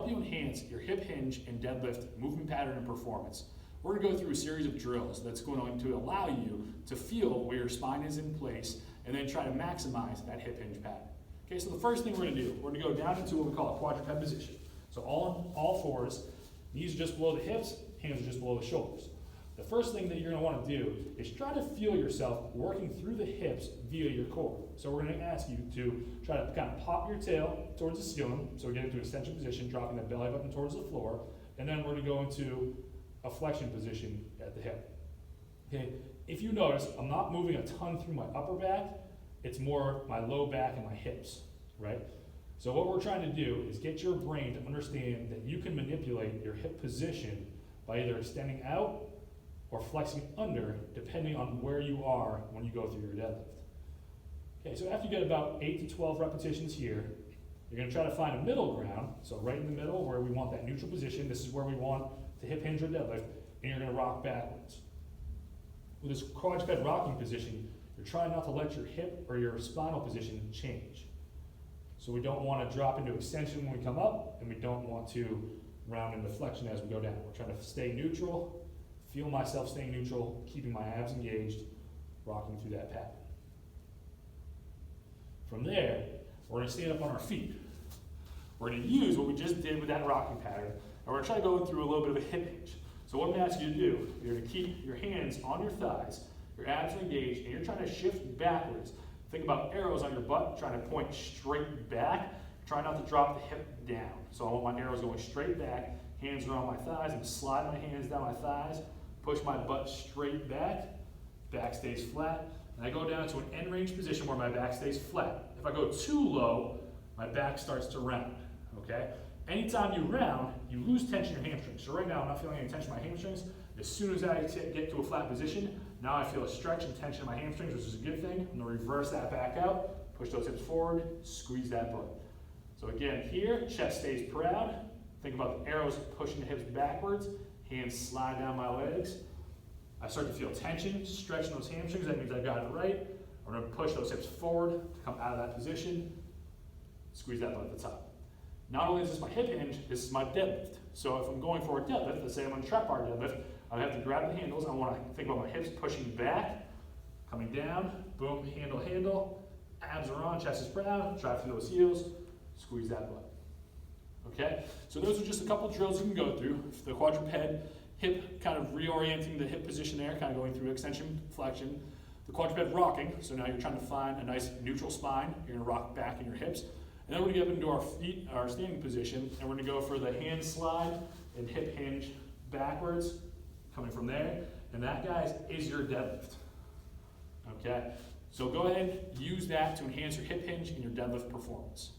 help you enhance your hip hinge and deadlift movement pattern and performance, we're going to go through a series of drills that's going to allow you to feel where your spine is in place and then try to maximize that hip hinge pattern. Okay, so the first thing we're going to do, we're going to go down into what we call a quadruped position. So all fours, knees are just below the hips, hands are just below the shoulders. The first thing that you're going to want to do is try to feel yourself working through the hips via your core. So we're going to ask you to try to kind of pop your tail towards the ceiling, so we get into extension position, dropping the belly button towards the floor, and then we're going to go into a flexion position at the hip. Okay, if you notice, I'm not moving a ton through my upper back, it's more my low back and my hips, right? So what we're trying to do is get your brain to understand that you can manipulate your hip position by either extending out or flexing under, depending on where you are when you go through your deadlift. Okay, so after you get about 8 to 12 repetitions here, you're going to try to find a middle ground, so right in the middle where we want that neutral position. This is where we want to hip hinge or deadlift, and you're going to rock backwards. With this quadruped rocking position, you're trying not to let your hip or your spinal position change. So we don't want to drop into extension when we come up, and we don't want to round into flexion as we go down. We're trying to stay neutral, feel myself staying neutral, keeping my abs engaged, rocking through that pattern. From there, we're going to stand up on our feet. We're going to use what we just did with that rocking pattern, and we're going to try to go through a little bit of a hip hinge. So what I'm going to ask you to do, you're going to keep your hands on your thighs, your abs are engaged, and you're trying to shift backwards. Think about arrows on your butt, trying to point straight back. Try not to drop the hip down. So I want my arrows going straight back, hands are on my thighs, and slide my hands down my thighs, push my butt straight back, back stays flat, and I go down to an end range position where my back stays flat. If I go too low, my back starts to round, okay? Anytime you round, you lose tension in your hamstrings. So right now, I'm not feeling any tension in my hamstrings. As soon as I get to a flat position, now I feel a stretch and tension in my hamstrings, which is a good thing. I'm gonna reverse that back out, push those hips forward, squeeze that butt. So again, here, chest stays proud. Think about the arrows pushing the hips backwards, hands slide down my legs. I start to feel tension, stretching those hamstrings, that means I got it right. I'm gonna push those hips forward to come out of that position, squeeze that butt at the top. Not only is this my hip hinge, this is my deadlift. So if I'm going for a deadlift, let's say I'm on a trap bar deadlift, I have to grab the handles. I want to think about my hips pushing back, coming down, boom, handle, handle. Abs are on, chest is proud, drive through those heels, squeeze that butt. Okay, so those are just a couple drills you can go through. The quadruped hip, kind of reorienting the hip position there, kind of going through extension, flexion. The quadruped rocking, so now you're trying to find a nice neutral spine. You're going to rock back in your hips. And then we're going to get up into our feet, our standing position, and we're going to go for the hand slide and hip hinge backwards, coming from there. And that, guys, is your deadlift. Okay? So go ahead, use that to enhance your hip hinge and your deadlift performance.